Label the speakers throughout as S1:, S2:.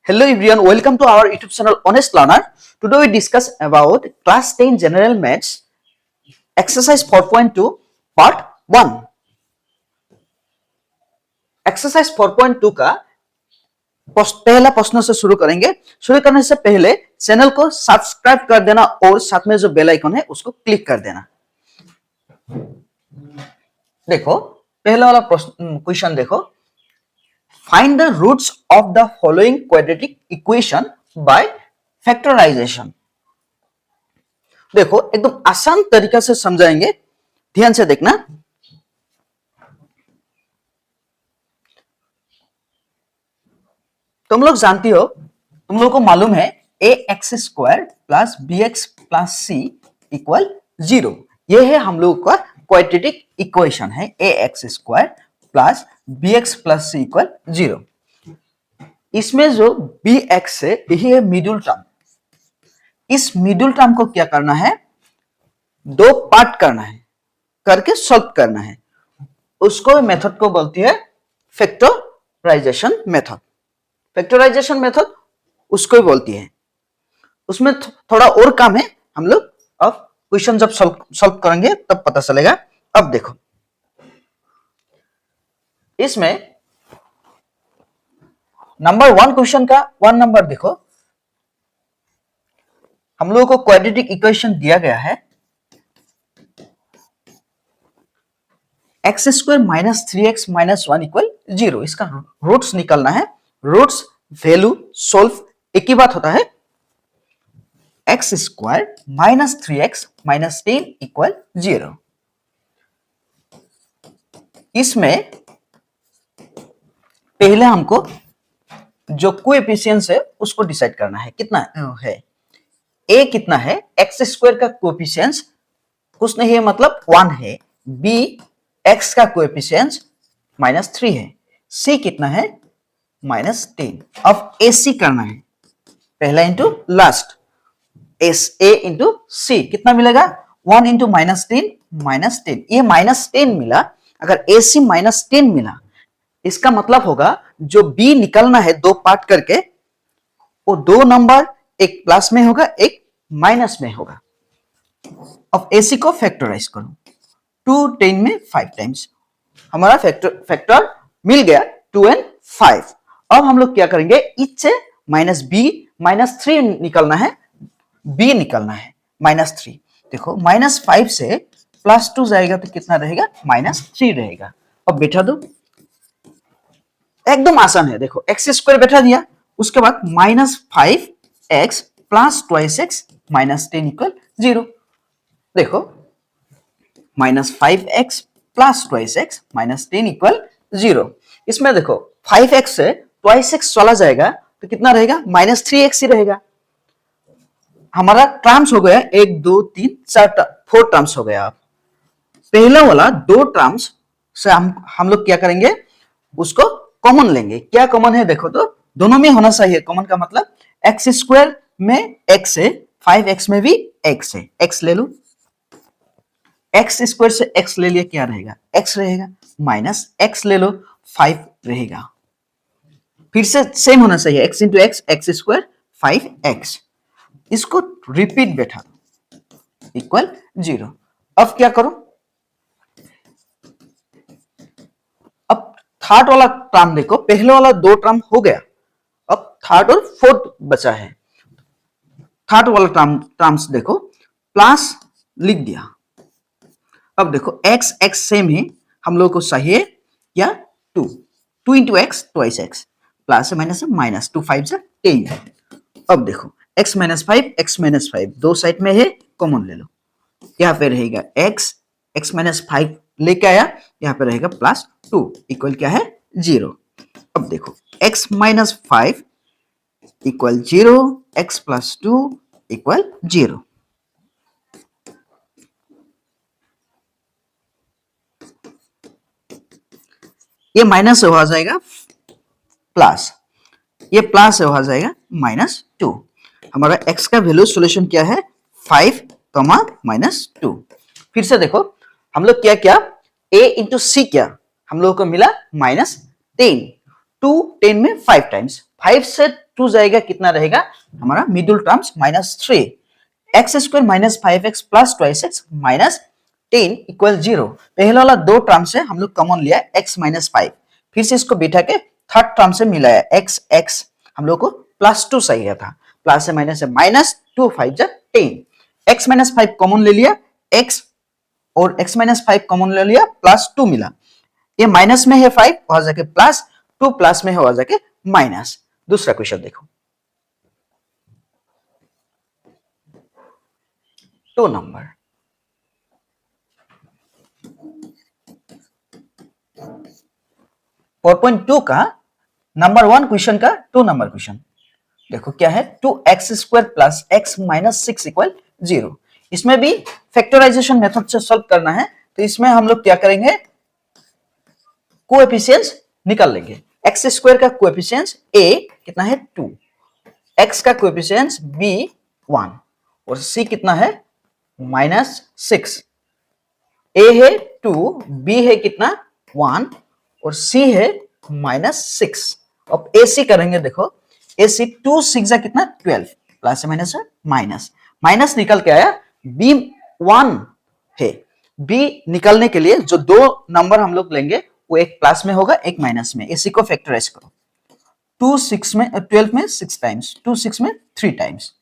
S1: Hello everyone, welcome to our YouTube channel Honest Learner. Today we discuss about class 10 general maths exercise 4.2 part 1. Exercise 4.2 का पहला प्रश्न से शुरू करेंगे। शुरू करने से पहले चैनल को सब्सक्राइब कर देना और साथ में जो बेल आइकन है उसको क्लिक कर देना। देखो पहला वाला क्वेश्चन देखो, find the roots of the following quadratic equation by factorisation. देखो एकदम आसान तरीका से समझाएंगे, ध्यान से देखना। तुम लोग जानती हो, तुम लोग को मालूम है A x square plus B x plus C equal 0। यह है हम लोग का क्वाड्रेटिक इक्वेशन है, A x square plus B x plus C equal 0। इसमें जो बी एक्स है यही है मिडिल टर्म। इस मिडिल टर्म को क्या करना है, दो पार्ट करना है, करके सॉल्व करना है। उसको मेथड को बोलती है फैक्टराइजेशन मेथड। फैक्टराइजेशन मेथड उसको ही बोलती है। उसमें थोड़ा और काम है, हम लोग अब क्वेश्चन जब सॉल्व करेंगे तब पता चलेगा। अब देखो इसमें नंबर 1 क्वेश्चन का 1 नंबर देखो, हम लोगों को क्वाड्रेटिक इक्वेशन दिया गया है x square minus 3x minus 1 equal 0। इसका रूट्स निकालना है। रूट्स वैल्यू सोल्व एक ही बात होता है, x square minus 3x minus 10 equal 0। इसमें पहले हमको जो कोएफिशिएंट्स है उसको डिसाइड करना है, कितना है a कितना है। एक्स स्क्वायर का कोएफिशिएंट्स कुछ नहीं है, मतलब 1 है। b x का कोएफिशिएंट्स माइनस 3 है। c कितना है माइनस 10। अब ac करना है, पहला into last, as A into C कितना मिलेगा 1 इंटू माइनस 10 माइनस 10। ये माइनस 10 मिला। अगर ac माइनस 10 मिला इसका मतलब होगा जो b निकलना है दो पार्ट करके, वो दो नंबर एक प्लस में होगा एक माइनस में होगा। अब ac को फैक्टराइज करो, 2 10 में 5 टाइम्स हमारा फैक्टर मिल गया 2 और 5। अब हम लोग क्या करेंगे, इच से माइनस b माइनस 3 निकलना है, b निकलना है माइनस 3। देखो माइनस 5 से प्लस 2 जाएगा तो कितना रहेगा माइनस 3 रहेगा। अब बैठा दो, एकदम आसान है। देखो एक्स स्क्वायर बैठा दिया, उसके बाद minus 5x plus 2x minus 10 equal 0। देखो minus 5x plus 2x minus 10 equal 0। इसमें देखो 5x से 2x चला जाएगा तो कितना रहेगा माइनस 3x ही रहेगा। हमारा टर्म्स हो गया 1 2 3 4 टर्म्स हो गया। अब पहला वाला दो टर्म्स से हम लोग क्या करेंगे, उसको कॉमन लेंगे। क्या कॉमन है देखो, तो दोनों में होना चाहिए कॉमन का मतलब एक्स स्क्वायर में x है, 5x में भी x है, x ले लो। एक्स स्क्वायर से x ले लिया, क्या रहेगा x रहेगा, माइनस x ले लो 5 रहेगा। फिर से सेम होना चाहिए, x into x x square 5x। इसको रिपीट बैठा दो इक्वल 0। अब क्या करो, अब थर्ड वाला टर्म देखो, पहले वाला दो टर्म हो गया, अब थर्ड और फोर्थ बचा है। थर्ड वाला टर्म्स देखो, प्लस लिख दिया। अब देखो x x सेम है, हम लोग को चाहिए क्या 2 into x twice x, plus है माइनस है माइनस 2 5 से 10। अब देखो x माइनस 5 दो साइड में है, कॉमन ले लो। यहाँ पे रहेगा x माइनस 5 लेके आया, यहाँ पे रहेगा प्लस 2 इक्वल क्या है 0। अब देखो x minus 5 equal 0, x plus 2 equal 0। ये माइनस से हो जाएगा प्लस, ये प्लस से हो जाएगा माइनस 2। हमारा x का वैल्यू सॉल्यूशन क्या है 5 माइनस 2। फिर से देखो हम लोग क्या किया, a इंटू सी किया, हम लोगों को मिला माइनस 10। 2 10 में 5 टाइम्स, 5 से 2 जाएगा कितना रहेगा हमारा middle terms -3, x square minus 5x plus 2x minus 10 equal 0। पहला वाला दो टर्म से हम लोग कॉमन लिया x माइनस 5, फिर से इसको बिठा के थर्ड टर्म से मिलाया x हम लोग को +2 चाहिए था, प्लस से माइनस से -2 5 जा 10, x माइनस 5 कॉमन ले लिया, x और x माइनस 5 कॉमन ले लिया, +2 मिला, ये माइनस में है 5 वहां जाके प्लस, 2 प्लस में है वहां जाके माइनस। दूसरा क्वेश्चन देखो, 2 नंबर, फोर पॉइंट 2 का नंबर 1 क्वेश्चन का 2 नंबर क्वेश्चन देखो क्या है, 2x² plus x minus 6 equal 0। इसमें भी फैक्टराइजेशन मेथड से सॉल्व करना है, तो इसमें हम लोग क्या करेंगे, कोएफिशिएंट्स निकाल लेंगे। x² का कोएफिशिएंट्स a कितना है 2, x का कोएफिशिएंट्स b 1 और c कितना है -6। a है 2, b है कितना 1 और c है -6। अब ac करेंगे, देखो ac 2 6 कितना 12, प्लस से माइनस है माइनस, माइनस निकल के आया b 1 है। b निकलने के लिए जो दो नंबर हम लोग लेंगे वो एक प्लस में होगा एक माइनस में, ac को फैक्टराइज करो, 2 6 में 12 में 6 टाइम्स, 2 6 में 3 टाइम्स।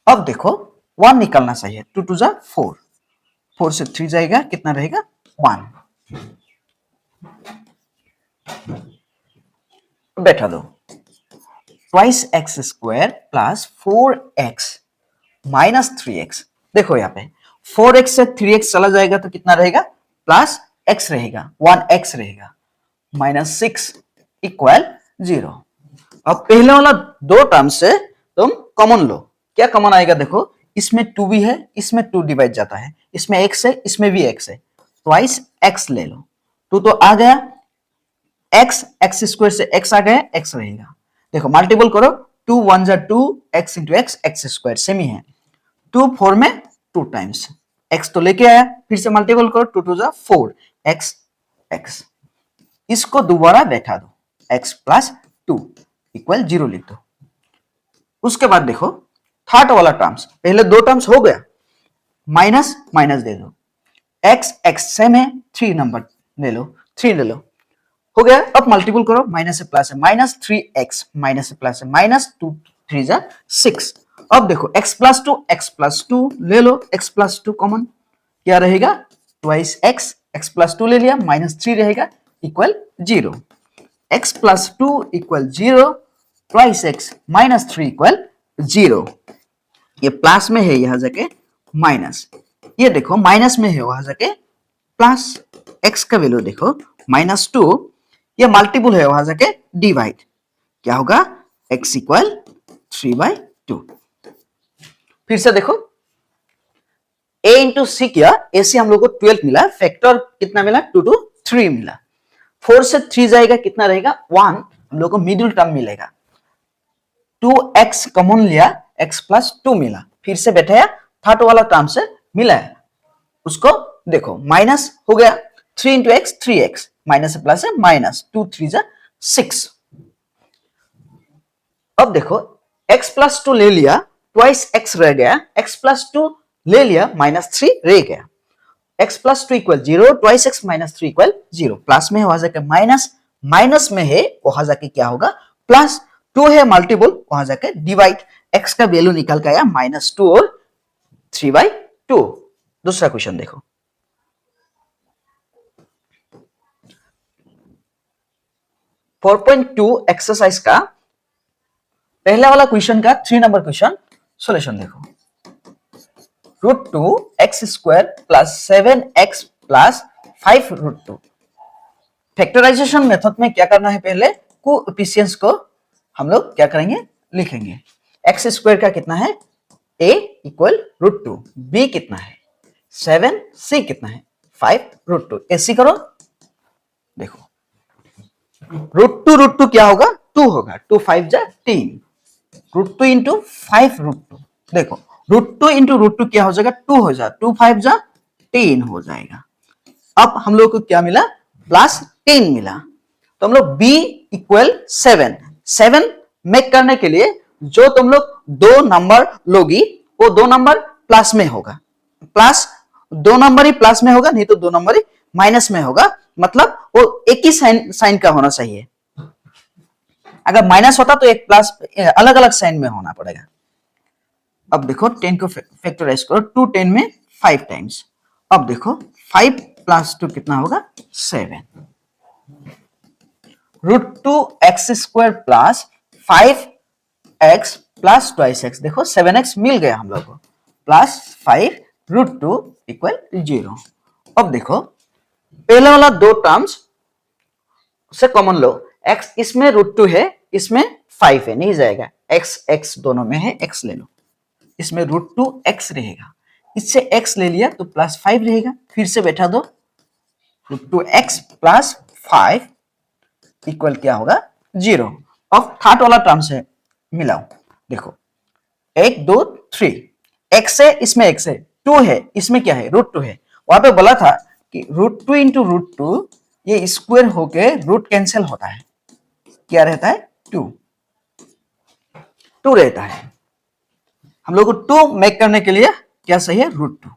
S1: अब देखो 1 निकलना चाहिए, 2 2 जा 4, 4 से 3 जाएगा कितना रहेगा 1, बैठा दो, twice x square plus 4x minus 3x। देखो यहाँ पे 4x से 3x चला जाएगा तो कितना रहेगा प्लस x रहेगा, 1x रहेगा, -6 इक्वल 0। अब पहले वाला दो टर्म से तुम कॉमन लो, क्या कॉमन आएगा देखो, इसमें 2 भी है, इसमें 2 डिवाइड जाता है, इसमें x है, इसमें भी x है, ट्वाइस x ले लो, 2 तो आ गया, x स्क्वायर से x आ गया, x रहेगा। देखो मल्टीपल करो, 2 1 जा 2, x into x square same ही है, 2 4 में 2 टाइम्स, x तो लेके आया, फिर से मल्टीपल करो, 2 2 जा 4, x इसको दोबारा बैठा दो, x प्लस 2 इक्वल 0 लिख दो। उसके बाद देखो थर्ड वाला टर्म्स, पहले दो टर्म्स हो गया, माइनस माइनस दे दो, x सेम है, 3 नंबर ले लो, 3 ले लो, हो गया। अब मल्टीपल करो, माइनस से प्लस है -3x, माइनस से प्लस है -2 3 जा 6। अब देखो x प्लस 2 ले लो, x प्लस 2 कॉमन, क्या रहेगा ट्वाइस x प्लस 2 ले लिया, -3 रहेगा equal 0, x plus 2 equal 0, twice x -3 equal 0। ये प्लस में है यहां जाके माइनस, ये देखो माइनस में है वहां जाके प्लस, x का वैल्यू देखो -2, ये मल्टीपल है वहां जाके डिवाइड, क्या होगा x इक्वल 3/2। फिर से देखो a इंटू सी किया, a से हम लोग को 12 मिला, फैक्टर कितना मिला 2 to 3 मिला, 4 से 3 जाएगा कितना रहेगा 1, हम लोग को मिडिल टर्म मिलेगा, 2x कॉमन लिया, x प्लस 2 मिला, फिर से बैठाया थर्ड वाला टर्म से मिला है, उसको देखो माइनस हो गया, 3 इंटू x 3x, माइनस से प्लस है माइनस, 2 3 जा 6। अब देखो x प्लस 2 ले लिया, ट्वाइस x रह गया, x प्लस 2 ले लिया, -3 रह गया, x plus 2 equal 0, twice x -3 equal 0, plus में वहां जाके माइनस, माइनस में है वहां जाके क्या होगा प्लस, 2 है मल्टीपल वहां जाके डिवाइड, x का वैल्यू निकल के आया -2 और 3/2। दूसरा क्वेश्चन देखो, फोर 4.2 एक्सरसाइज का पहला वाला क्वेश्चन का 3 नंबर क्वेश्चन सॉल्यूशन देखो, √2x² plus 7x plus 5√2। Factorisation method में क्या करना है, पहले कोएफिशिएंट्स को हम लोग क्या करेंगे लिखेंगे, x² का कितना है a इक्वल √2, b कितना है 7, c कितना है 5√2, ac करो, देखो √2 क्या होगा 2 होगा, 2 5 जा 3, √2 इंटू 5√2, देखो √2 इंटू √2 क्या हो जाएगा 2 हो जाएगा, 2 5 जा 10 हो जाएगा। अब हम लोग को क्या मिला प्लस 10 मिला, तो हम लोग b इक्वल 7 मेक करने के लिए जो तुम लोग दो नंबर लोगी वो दो नंबर प्लस में होगा, प्लस दो नंबर ही प्लस में होगा, नहीं तो दो नंबर ही माइनस में होगा, मतलब वो एक ही साइन का होना चाहिए। अगर माइनस होता तो एक प्लस अलग अलग साइन में होना पड़ेगा। अब देखो 10 को फैक्टराइज करो, 2 10 में 5 टाइम्स। अब देखो 5 प्लस 2 कितना होगा 7। √2x² plus 5x plus twice x, देखो 7x मिल गया हम लोग को, प्लस 5 √2 इक्वल 0। अब देखो पहले वाला दो टर्म्स से कॉमन लो, x इसमें √2 है, इसमें 5 है, नहीं जाएगा, x दोनों में है, x ले लो, इसमें √2x रहेगा, इससे x ले लिया तो प्लस 5 रहेगा, फिर से बैठा दो, √2x प्लस 5 इक्वल क्या होगा 0। अब थर्ड वाला टर्म से मिलाओ, देखो 1 2 3, x है, इसमें x है, 2 है, इसमें क्या है √2 है। वहां पे बोला था कि √2 इंटू √2 ये स्क्वायर होके रूट कैंसिल होता है, क्या रहता है 2 रहता है। हम लोग को 2 मेक करने के लिए क्या सही है √2,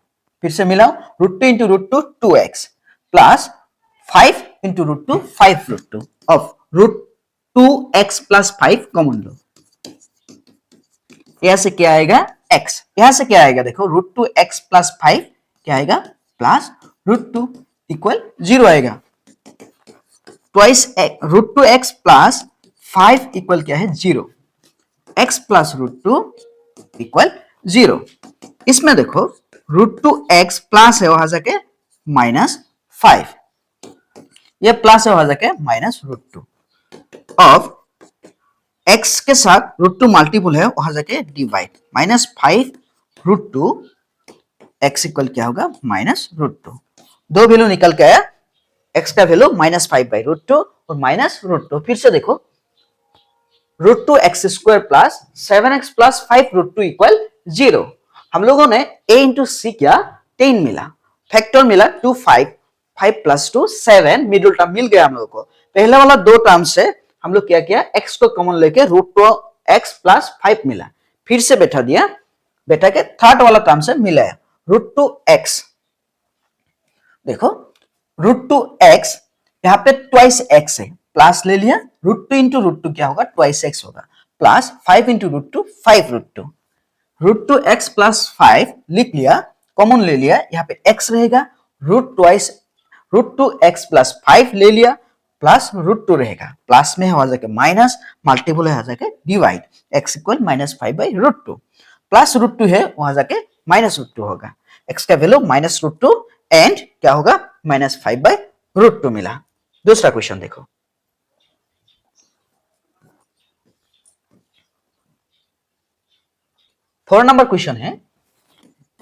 S1: फिर से मिलाओ, √2 इंटू √2 2x प्लस 5 इंटू √2 5 √2। अब √2x प्लस 5 कॉमन लो, यहां से क्या आएगा x, यहां से क्या आएगा देखो √2x प्लस 5 क्या आएगा प्लस √2 इक्वल 0 आएगा, ट्वाइस √2x प्लस 5 इक्वल क्या है 0, x प्लस √2 इक्वल 0। इसमें देखो √2x प्लस है वहां जाके -5, ये प्लस है वहां जाके -√2। अब x के साथ √2 मल्टीपल है वहां जाके डिवाइड, -5 √2 x इक्वल क्या होगा -√2। दो वैल्यू निकल के आया, x का वैल्यू -5/√2 और -√2। फिर से देखो √2x² plus 7x plus 5 √2 equal 0। हम लोगों ने a इंटू सी किया, 10 मिला, फैक्टर मिला 2 5 5 प्लस 2 7, मिडिल टर्म मिल गया हम लोगों को। पहले वाला दो टर्म से हम लोग क्या किया, x को कॉमन लेके √2x प्लस 5 मिला, फिर से बैठा दिया, बैठा के थर्ड वाला टर्म से मिलाया √2x। देखो √2x यहाँ पे ट्वाइस x है, प्लस ले लिया, √2 इंटू √2 क्या होगा ट्वाइस x होगा, प्लस 5 इंटू √2 5 √2, √2x प्लस 5 लिख लिया, कॉमन ले लिया, यहाँ पे x रहेगा, √2x प्लस 5 ले लिया, प्लस √2 रहेगा, प्लस में हो जाके माइनस, मल्टीपल है जाके डिवाइड, x इक्वल -5/√2, प्लस √2 है वहां जाके -√2 होगा, x का वैल्यू -√2 एंड क्या होगा -5/√2 मिला। दूसरा क्वेश्चन देखो, फोर नंबर क्वेश्चन है,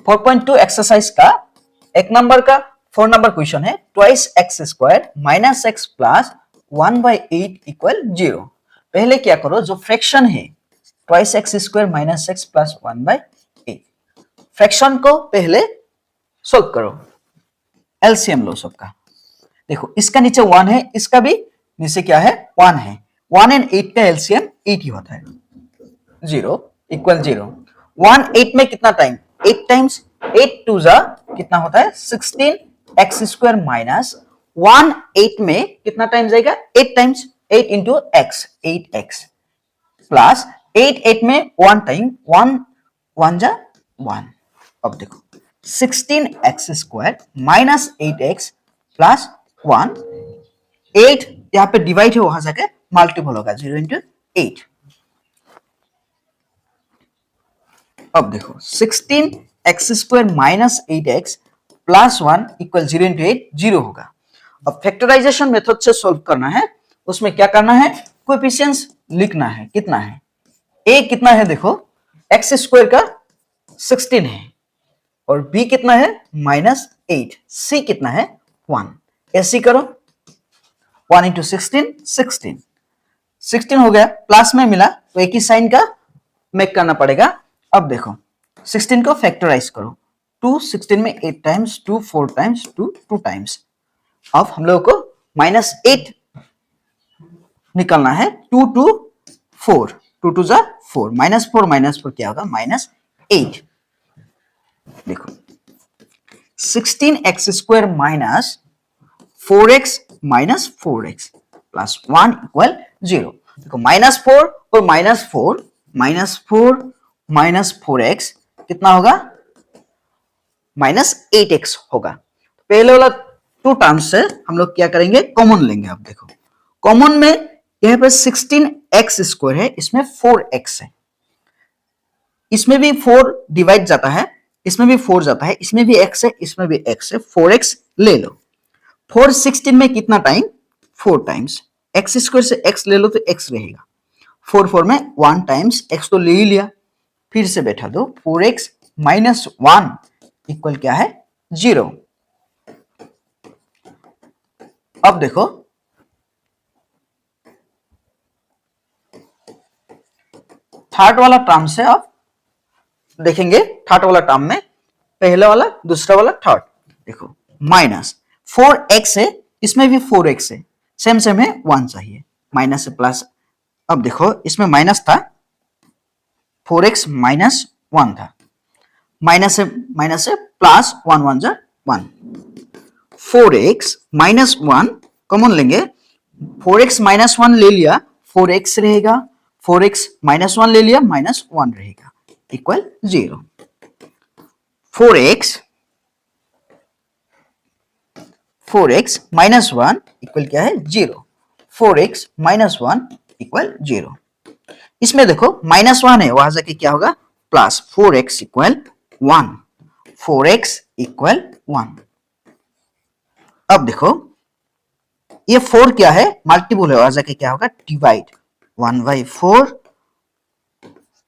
S1: 4.2 एक्सरसाइज का एक नंबर का 4 नंबर क्वेश्चन है, twice x² minus x plus 1/8 equal 0। पहले क्या करो, जो फ्रैक्शन है twice x² minus x plus 1/8, fraction को पहले सोल्व करो, एलसीएम लो सबका। देखो इसका नीचे 1 है, इसका भी नीचे क्या है 1 है, 1 एंड 8 का एलसीएम 8 ही होता है, 0 इक्वल 0। 1 8 में कितना टाइम 8 टाइम्स, 8 2 जा कितना होता है 16x² माइनस 1 8 में कितना टाइम जाएगा 8 times, 8 into x 8x plus 8 8 में 1 टाइम, 1 1 जा 1। अब देखो 16x² माइनस 8x प्लस 1, 8 यहाँ पे डिवाइड है वहां जाके मल्टीपल होगा, 0 इंटू 8। अब देखो 16x² minus 8x plus 1 equal 0 into 8 0 होगा। अब फैक्टराइजेशन मेथड से सॉल्व करना है, उसमें क्या करना है कोएफिशिएंट्स लिखना है, कितना है a कितना है देखो x² का 16 है और b कितना है -8, c कितना है 1, ऐसे करो 1 इंटू 16 16 हो गया, प्लस में मिला तो एक ही साइन का मेक करना पड़ेगा। अब देखो 16 को फैक्टराइज करो, 2 16 में 8 टाइम्स, 2 4 टाइम्स, 2 2 टाइम्स। अब हम लोगों को -8 निकलना है 2 टू 4, 2 टू जा 4, -4 क्या होगा -8। देखो 16x² minus 4x minus 4x plus 1 equal 0। देखो -4 और -4 माइनस 4x कितना होगा -8x होगा। पहले वाला 2 टर्म्स से हम लोग क्या करेंगे, कॉमन लेंगे। अब देखो कॉमन में यहाँ पे 16x² है, इसमें 4x है, इसमें भी 4 डिवाइड जाता है, इसमें भी 4 जाता है, इसमें भी x है, इसमें भी x है, 4x ले लो। 4 16 में कितना टाइम 4 टाइम्स, x² से x ले लो तो x रहेगा, 4 4 में 1 टाइम्स x तो ले ही लिया, फिर से बैठा दो 4x माइनस 1 इक्वल क्या है 0। अब देखो थर्ड वाला टर्म से अब देखेंगे, थर्ड वाला टर्म में पहला वाला दूसरा वाला थर्ड। देखो माइनस 4x है, इसमें भी 4x है, सेम सेम है, 1 चाहिए, माइनस से प्लस। अब देखो इसमें माइनस था, 4x माइनस 1 था, माइनस से प्लस 1 1 जा 1, 4x माइनस 1 कॉमन लेंगे, 4x माइनस 1 ले लिया, 4x रहेगा, 4x माइनस 1 ले लिया, -1 रहेगा, इक्वल 0। 4x माइनस 1 इक्वल क्या है 0, 4x माइनस 1 इक्वल 0। इसमें देखो -1 है, वहां जाके क्या होगा plus 4x equal 1, 4x equal 1। अब देखो ये 4 क्या है मल्टीपल है, वहां जाके क्या होगा डिवाइड, 1/4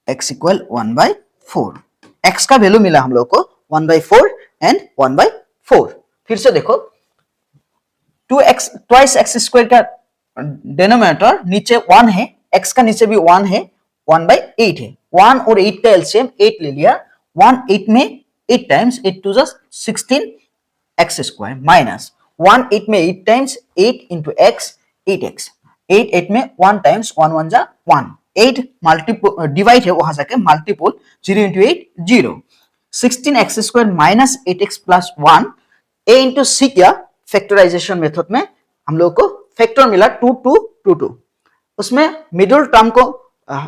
S1: x इक्वल 1/4। x का वैल्यू मिला हम लोग को 1/4 एंड 1/4। फिर से देखो 2x ट्वाइस x² का डिनोमिनेटर नीचे 1 है, x का नीचे भी 1 है, 1/8 है, 1 और 8 का एलसीएम 8 ले लिया, 1 8 में 8 टाइम्स 8 2 16 x² माइनस 1 8 में 8 टाइम्स 8 into x 8x, 8 8 में 1 टाइम्स 1 1 जा 1, 8 मल्टीपल डिवाइड है, वहां जाके multiple 0 into 8 0, 16x² minus 8x plus 1, a into c किया फैक्टराइजेशन मेथड में, हम लोग को फैक्टर मिला 2 2 2 2। उसमें मिडिल टर्म को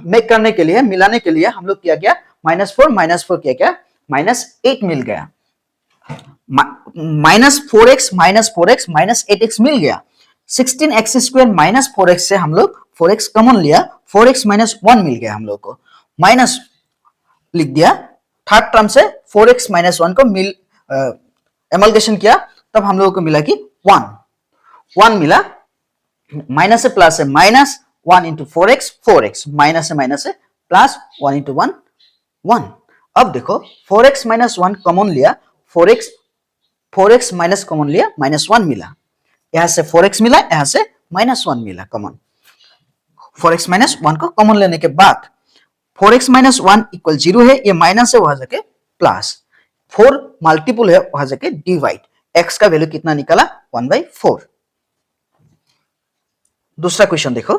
S1: मेक करने के लिए, मिलाने के लिए हम लोग क्या किया -4 किया क्या -8 मिल गया, -4x -8x मिल गया, 16x² माइनस 4x से हम लोग 4x कॉमन लिया, 4x माइनस 1 मिल गया हम लोग को, माइनस लिख दिया, थर्ड टर्म से 4x माइनस 1 को मिल एमल्गेशन किया, तब हम लोगों को मिला कि 1 मिला, माइनस से प्लस है, माइनस 1 इंटू 4x माइनस से प्लस 1 इंटू 1 1। अब देखो 4x माइनस 1 कॉमन लिया, 4x माइनस कॉमन लिया, -1 मिला, यहां से 4x मिला, यहां से -1 मिला कॉमन, 4x माइनस 1 को कॉमन लेने के बाद 4x माइनस 1 इक्वल 0 है, ये माइनस है, वहां जाके प्लस, 4 मल्टीपल है, वहां जाके डिवाइड, x का वैल्यू कितना निकला 1/4। दूसरा क्वेश्चन देखो,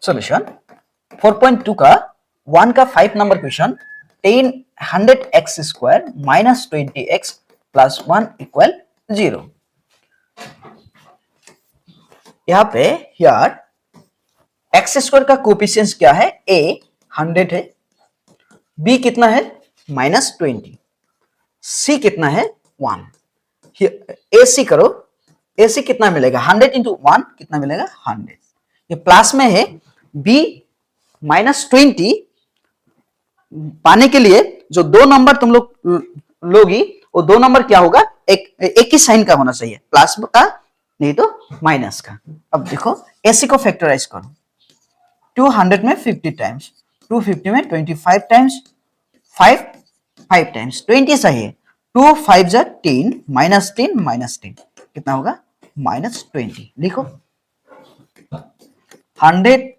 S1: सॉल्यूशन 4.2 का 1 का 5 number question, 100x² minus 20x plus 1 equal 0। यहां पे यार x² का कोएफिशिएंट क्या है, a 100 है, b कितना है -20, c कितना है 1, ac करो, ac कितना मिलेगा 100 इंटू 1 कितना मिलेगा 100, ये प्लस में है, b -20 पाने के लिए जो 2 नंबर तुम लोग लोगी, वो 2 नंबर क्या होगा, एक ही साइन का होना चाहिए, प्लस का नहीं तो माइनस का। अब देखो ac को फैक्टराइज करो, 200 में 50 टाइम्स, 250 में 25 टाइम्स, 5 टाइम्स 20 चाहिए, 2 5 जा 10 -10 कितना होगा -20। लिखो 100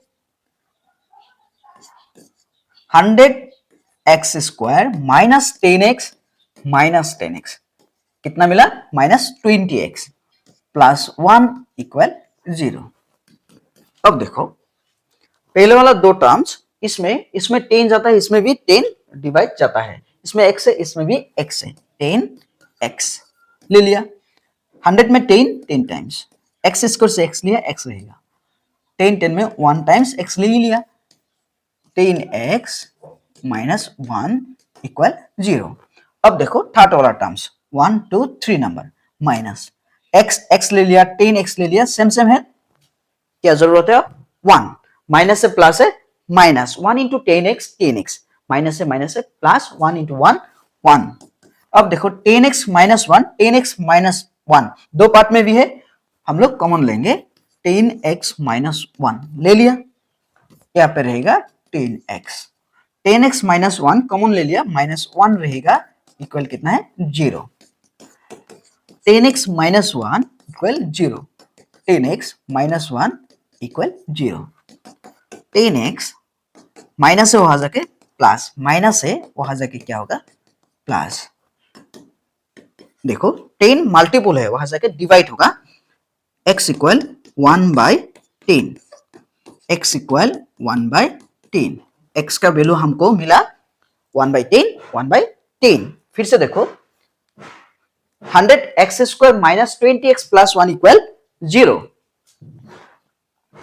S1: x square minus 10x minus 10x कितना मिला माइनस 20x प्लस 1 इक्वल 0। अब देखो पहले वाला दो टर्म्स इसमें 10 जाता है, इसमें भी 10 डिवाइड जाता है, इसमें x है इसमें भी x है, 10x ले लिया। 100 में 10 टाइम्स एक्स स्क्वायर से x लिया x रहेगा, 10 में 1 टाइम्स x ले लिया, 10x माइनस 1 इक्वल 0। अब देखो थर्ड वाला टर्म्स 1 2 3 नंबर माइनस x ले लिया, 10x ले लिया, सेम है, क्या जरूरत है 1 माइनस से प्लस है माइनस 1 इंटू 10x माइनस से प्लस 1 इंटू 1 1। अब देखो 10x माइनस 1 दो पार्ट में भी है, हम लोग कॉमन लेंगे, 10x माइनस 1 ले लिया, यहाँ पे रहेगा 10x माइनस 1 कॉमन ले लिया, माइनस 1 रहेगा इक्वल कितना है 0। 10x minus 1 equal 0, 10x minus 1 equal 0। 10x minus से वहां जाके प्लस, माइनस से वहां जाके क्या होगा प्लस। देखो 10 मल्टीपल है, वहां जाके डिवाइड होगा, x equal 1/10, x equal 1/10, x का वैल्यू हमको मिला 1/10। फिर से देखो 100x square minus 20x plus 1 equal 0,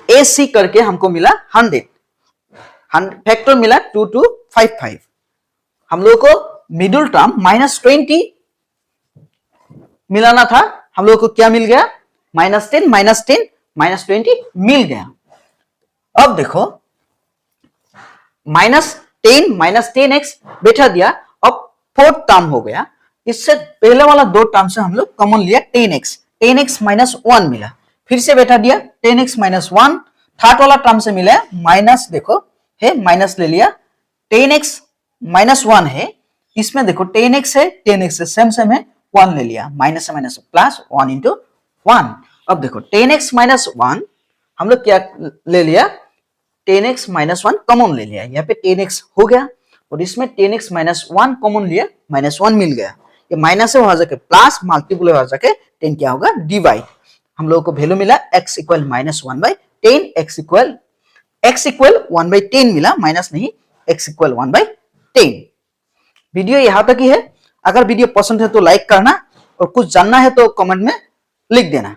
S1: AC करके हमको मिला 100, फैक्टर मिला 2255। हम लोग को मिडिल टर्म माइनस 20 मिलाना था, हम लोग को क्या मिल गया माइनस 10 माइनस 20 मिल गया। अब देखो माइनस 10x बैठा दिया, अब फोर्थ टर्म हो गया, इससे पहले वाला दो टर्म से हम लोग कॉमन लिया 10x माइनस 1 मिला, फिर से बैठा दिया 10x माइनस 1, थर्ड वाला टर्म से मिला माइनस, देखो है माइनस ले लिया, 10x माइनस 1 है, इसमें देखो 10x है 10x से सेम है, 1 ले लिया, माइनस से माइनस प्लस 1 इंटू 1। अब देखो 10x माइनस 1 हम लोग क्या ले लिया 10x माइनस 1 कॉमन ले लिया, यहाँ पे 10x हो गया, और इसमें 10x माइनस 1 कॉमन लिया, माइनस 1 मिल गया, ये माइनस से वहां जाके प्लस, मल्टीपल वहां जाके 10 क्या होगा डिवाइड, हम लोगों को वैल्यू मिला x equal minus 1/10, x equal 1/10 मिला, माइनस नहीं, x इक्वल 1/10। वीडियो यहां तक ही है, अगर वीडियो पसंद है तो लाइक करना, और कुछ जानना है तो कमेंट में लिख देना।